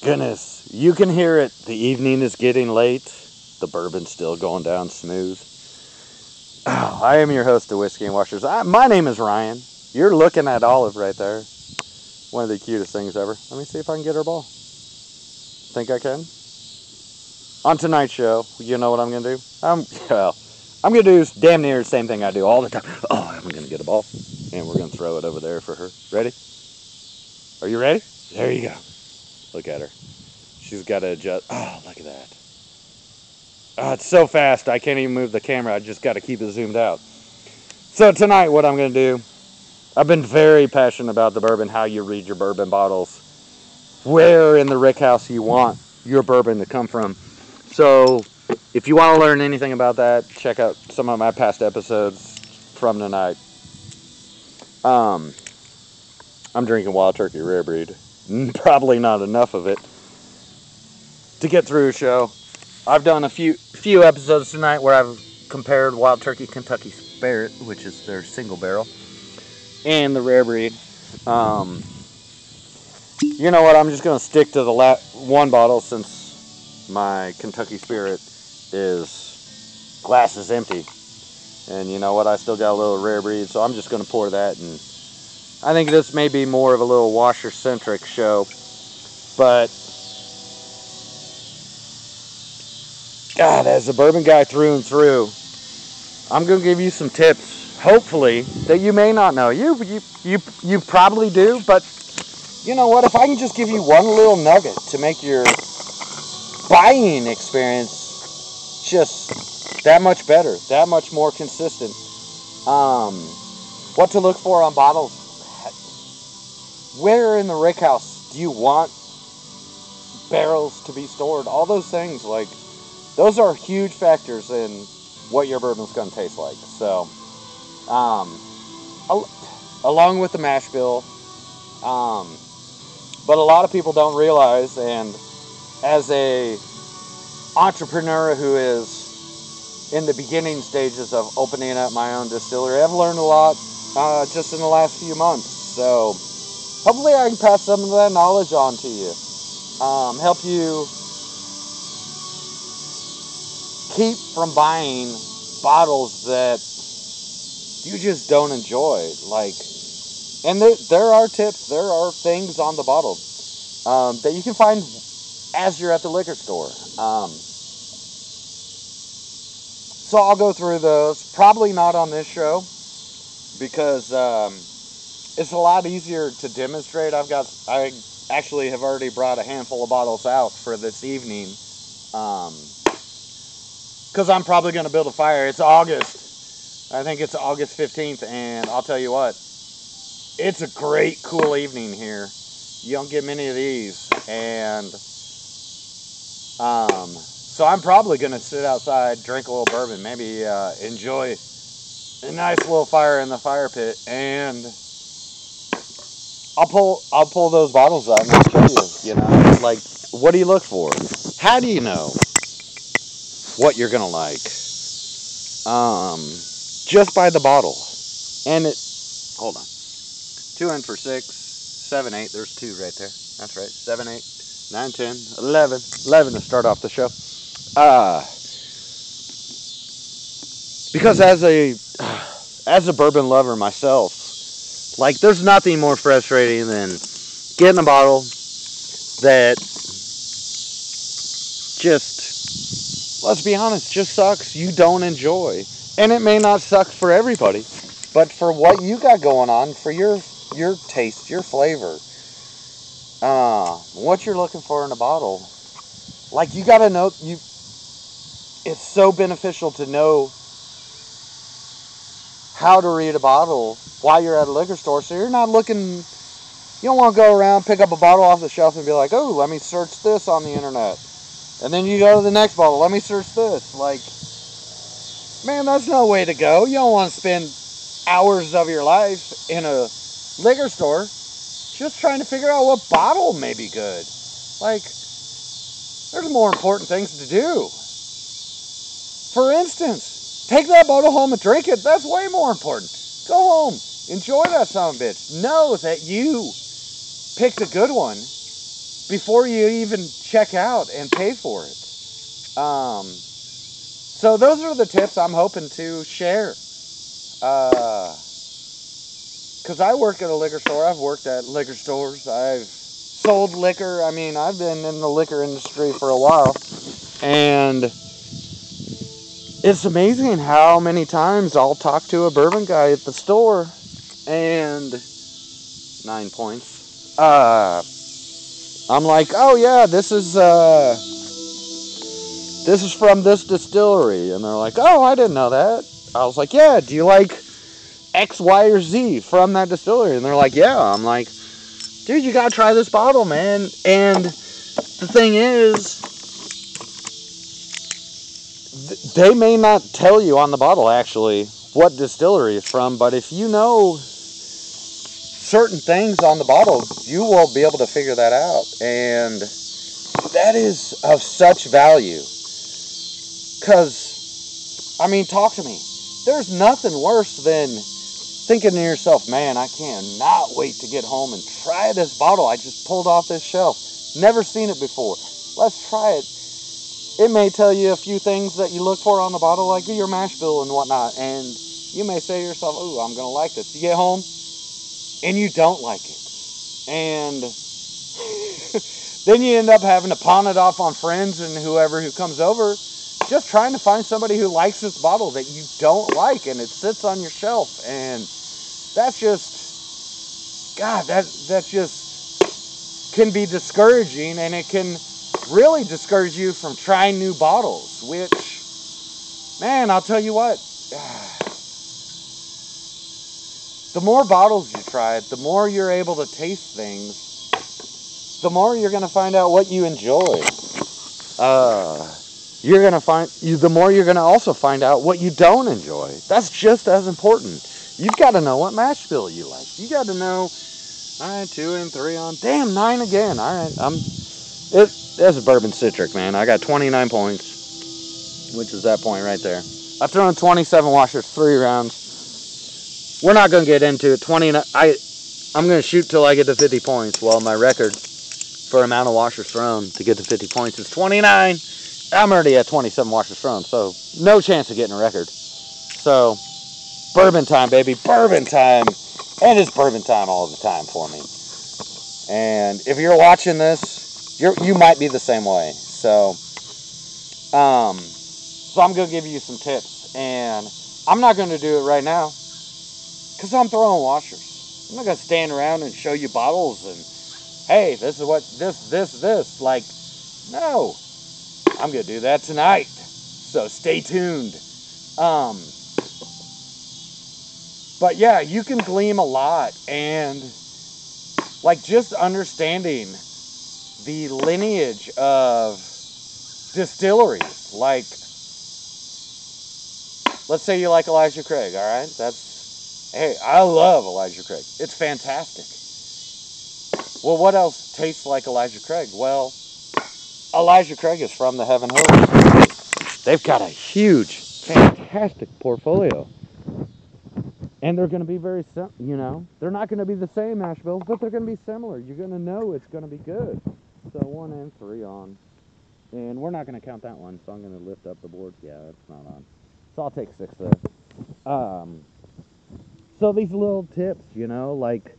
Goodness, you can hear it. The evening is getting late. The bourbon's still going down smooth. Oh, I am your host of Whiskey and Washers. My name is Ryan. You're looking at Olive right there. One of the cutest things ever. Let me see if I can get her ball. Think I can? On tonight's show, you know what I'm going to do? I'm going to do damn near the same thing I do all the time. Oh, I'm going to get a ball. And we're going to throw it over there for her. Ready? Are you ready? There you go. Look at her. She's got to adjust. Oh, look at that. Oh, it's so fast, I can't even move the camera. I just got to keep it zoomed out. So tonight, what I'm going to do, I've been very passionate about the bourbon, how you read your bourbon bottles, where in the rick house you want your bourbon to come from. So if you want to learn anything about that, check out some of my past episodes from tonight. I'm drinking Wild Turkey Rare Breed. Probably not enough of it to get through a show. I've done a few episodes tonight where I've compared Wild Turkey Kentucky Spirit, which is their single barrel, and the Rare Breed. You know what? I'm just going to stick to the one bottle since my Kentucky Spirit glass is empty. And you know what? I still got a little Rare Breed, so I'm just going to pour that. And I think this may be more of a little washer-centric show, but God, as a bourbon guy through and through, I'm going to give you some tips, hopefully, that you may not know. You probably do, but you know what? If I can just give you one little nugget to make your buying experience just that much better, that much more consistent. What to look for on bottles. Where in the rick house do you want barrels to be stored? All those things, like, those are huge factors in what your bourbon's going to taste like. So, along with the mash bill, but a lot of people don't realize, and as a entrepreneur who is in the beginning stages of opening up my own distillery, I've learned a lot just in the last few months. So hopefully I can pass some of that knowledge on to you. Help you keep from buying bottles that you just don't enjoy. And there are tips, there are things on the bottle that you can find as you're at the liquor store. So I'll go through those. Probably not on this show because it's a lot easier to demonstrate. I actually have already brought a handful of bottles out for this evening. Because I'm probably going to build a fire. It's August. I think it's August 15th, and I'll tell you what, it's a great, cool evening here. You don't get many of these, and so I'm probably going to sit outside, drink a little bourbon, maybe enjoy a nice little fire in the fire pit, and I'll pull those bottles out and I'll show you, like, what do you look for? How do you know what you're gonna like? Just by the bottle. And hold on. 2 in for 6, 7, 8. There's 2 right there. That's right. 7, 8, 9, 10, 11. 11 to start off the show. Because as a bourbon lover myself, like, there's nothing more frustrating than getting a bottle that just, let's be honest, just sucks. You don't enjoy. And it may not suck for everybody, but for what you got going on, for your taste, your flavor, what you're looking for in a bottle, like, you got to know, it's so beneficial to know how to read a bottle while you're at a liquor store, so you're not looking, you don't want to go around, pick up a bottle off the shelf and be like, oh, let me search this on the internet. And then you go to the next bottle, let me search this. Like, man, that's no way to go. You don't want to spend hours of your life in a liquor store just trying to figure out what bottle may be good. Like, there's more important things to do. For instance, take that bottle home and drink it. That's way more important. Go home. Enjoy that son of a bitch. Know that you picked a good one before you even check out and pay for it. So those are the tips I'm hoping to share. Because I work at a liquor store. I've worked at liquor stores. I've sold liquor. I mean, I've been in the liquor industry for a while. And it's amazing how many times I'll talk to a bourbon guy at the store and 9 points. I'm like, oh yeah, this is from this distillery. And they're like, oh, I didn't know that. I was like, yeah, do you like X, Y, or Z from that distillery? And they're like, yeah. I'm like, dude, you gotta try this bottle, man. And the thing is, they may not tell you on the bottle actually what distillery it's from, but if you know certain things on the bottle, you will be able to figure that out. And that is of such value. Because, I mean, talk to me. There's nothing worse than thinking to yourself, man, I cannot wait to get home and try this bottle I just pulled off this shelf. Never seen it before. Let's try it. It may tell you a few things that you look for on the bottle, like your mash bill and whatnot, and you may say to yourself, ooh, I'm going to like this. You get home, and you don't like it. And then you end up having to pawn it off on friends and whoever who comes over, just trying to find somebody who likes this bottle that you don't like, and it sits on your shelf. And that's just, God, that just can be discouraging, and it can really discourage you from trying new bottles, which, man, I'll tell you what, the more bottles you try, the more you're able to taste things, the more you're going to find out what you enjoy. The more you're going to also find out what you don't enjoy. That's just as important. You've got to know what mash bill you like. You got to know, all right, 2 and 3 on, damn, 9 again. All right, that's a bourbon citric, man. I got 29 points, which is that point right there. I've thrown 27 washers, 3 rounds. We're not going to get into it. 29. I'm going to shoot till I get to 50 points. Well, my record for amount of washers thrown to get to 50 points is 29. I'm already at 27 washers thrown, so no chance of getting a record. So, bourbon time, baby. Bourbon time. And it's bourbon time all the time for me. And if you're watching this, you might be the same way. So I'm going to give you some tips. And I'm not going to do it right now, because I'm throwing washers. I'm not going to stand around and show you bottles and, hey, this is what, this. Like, no. I'm going to do that tonight. So stay tuned. But yeah, you can glean a lot. And, like, just understanding the lineage of distilleries. Like, let's say you like Elijah Craig, all right? Hey, I love Elijah Craig. It's fantastic. Well, what else tastes like Elijah Craig? Well, Elijah Craig is from the Heaven Hill. They've got a huge, fantastic portfolio. And they're going to be very, they're not going to be the same mash bills, but they're going to be similar. You're going to know it's going to be good. So 1 and 3 on. And we're not going to count that one, so I'm going to lift up the board. Yeah, it's not on. So I'll take 6 there. So these little tips, like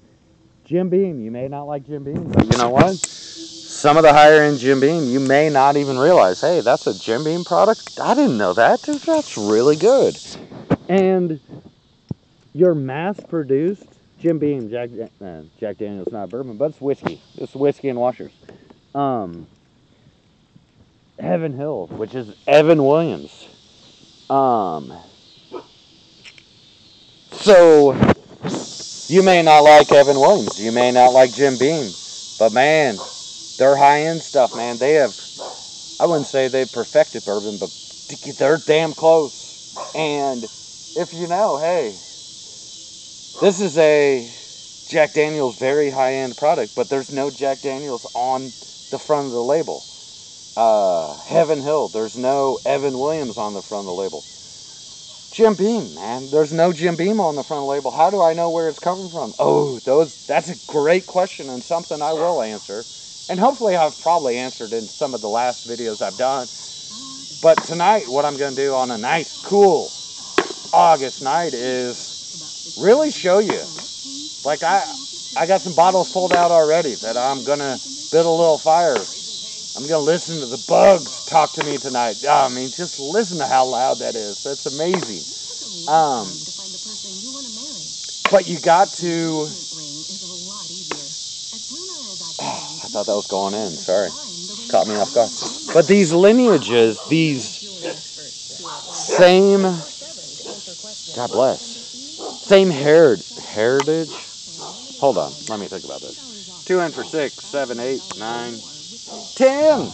Jim Beam. You may not like Jim Beam, but you know what? Some of the higher end Jim Beam, you may not even realize, hey, that's a Jim Beam product? I didn't know that, dude. That's really good. And your mass-produced Jim Beam, Jack Daniel's not bourbon, but it's whiskey. It's whiskey and washers. Heaven Hill, which is Evan Williams. So, you may not like Evan Williams. You may not like Jim Beam. But, man, their high-end stuff, man, I wouldn't say they've perfected bourbon, but they're damn close. And if you know, hey, this is a Jack Daniel's very high-end product, but there's no Jack Daniel's on the front of the label. Heaven Hill, there's no Evan Williams on the front of the label. Jim Beam, man, there's no Jim Beam on the front of the label. How do I know where it's coming from? Oh, that's a great question and something I will answer And hopefully I've probably answered in some of the last videos I've done. But tonight, what I'm going to do on a nice, cool August night is really show you. Like, I got some bottles pulled out already that I'm going to build a little fire. I'm going to listen to the bugs talk to me tonight. I mean, just listen to how loud that is. That's amazing. But you got to... Oh, I thought that was going in. Sorry. Caught me off guard. But these lineages, these same... God bless. Same heritage. Hold on. Let me think about this. 2 in for 6, 7, 8, 9, 10.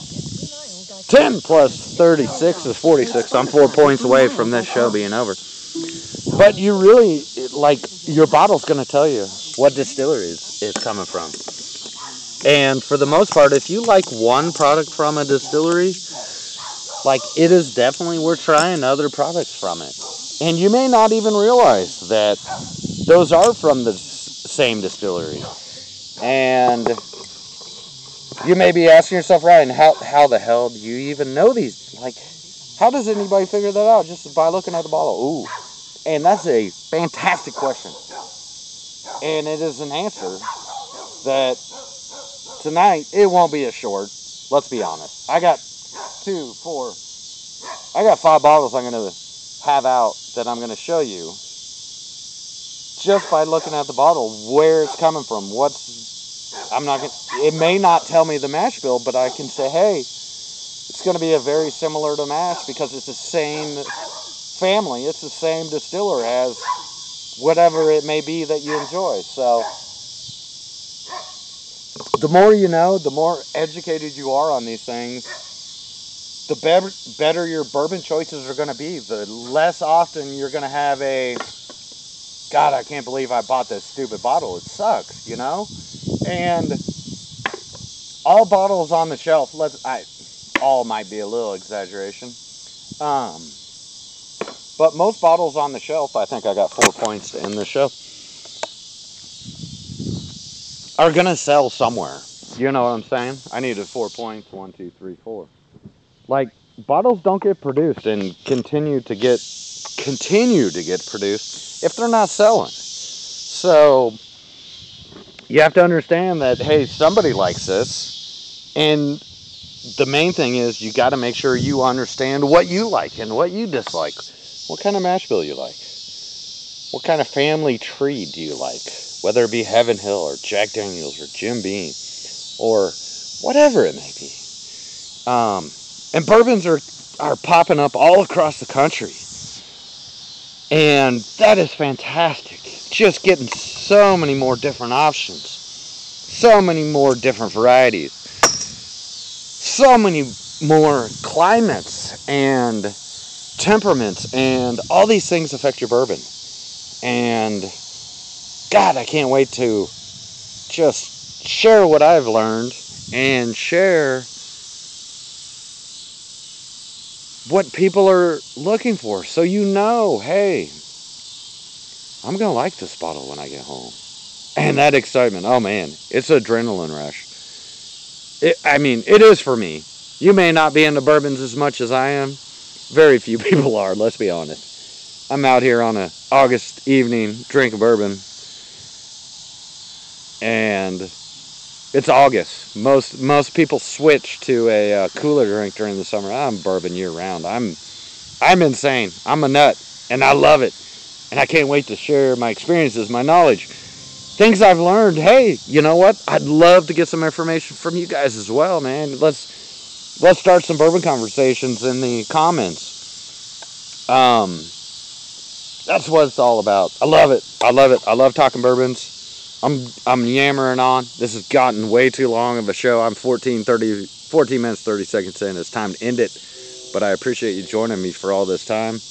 10 plus 36 is 46. I'm 4 points away from this show being over. But you really, like, your bottle's going to tell you what distillery it's coming from. And for the most part, if you like one product from a distillery, like, it is definitely worth trying other products from it. And you may not even realize that those are from the same distillery. And you may be asking yourself, Ryan, how the hell do you even know these? Like, how does anybody figure that out just by looking at the bottle? Ooh. And that's a fantastic question. And it is an answer that tonight, it won't be a short. Let's be honest. I got 5 bottles I'm going to have out that I'm going to show you just by looking at the bottle where it's coming from. It may not tell me the mash bill, but I can say, hey, it's going to be a very similar to mash because it's the same family. It's the same distiller as whatever it may be that you enjoy. So the more you know, the more educated you are on these things, the better your bourbon choices are going to be. The less often you're going to have a, God, I can't believe I bought this stupid bottle. It sucks, you know? And all bottles on the shelf, all might be a little exaggeration. But most bottles on the shelf, I think I got 4 points to end the show, are going to sell somewhere. You know what I'm saying? I needed 4 points. 1, 2, 3, 4. Like, bottles don't get produced and continue to get produced if they're not selling. So you have to understand that, hey, somebody likes this. And the main thing is you got to make sure you understand what you like and what you dislike. What kind of mash bill you like? What kind of family tree do you like? Whether it be Heaven Hill or Jack Daniels or Jim Beam or whatever it may be. And bourbons are popping up all across the country. And that is fantastic. Just getting so many more different options. So many more different varieties. So many more climates and temperaments. And all these things affect your bourbon. And God, I can't wait to just share what I've learned and share what people are looking for. So you know, hey, I'm going to like this bottle when I get home. And that excitement, oh man, it's adrenaline rush. It is for me. You may not be into bourbons as much as I am. Very few people are, let's be honest. I'm out here on an August evening drinking bourbon. And it's August. Most people switch to a cooler drink during the summer. I'm bourbon year round. I'm insane. I'm a nut, and I love it. And I can't wait to share my experiences, my knowledge, things I've learned. Hey, you know what? I'd love to get some information from you guys as well, man. Let's start some bourbon conversations in the comments. That's what it's all about. I love it. I love talking bourbons. I'm yammering on. This has gotten way too long of a show. I'm 14 minutes, 30 seconds in. It's time to end it. But I appreciate you joining me for all this time.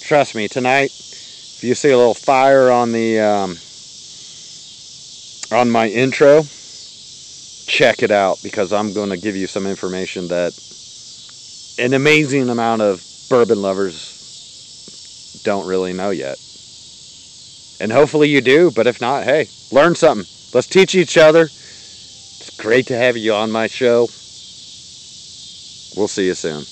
Trust me, tonight, if you see a little fire on the on my intro, check it out, because I'm going to give you some information that an amazing amount of bourbon lovers don't really know yet. And hopefully you do, but if not, hey, learn something. Let's teach each other. Let's Great to have you on my show. We'll see you soon.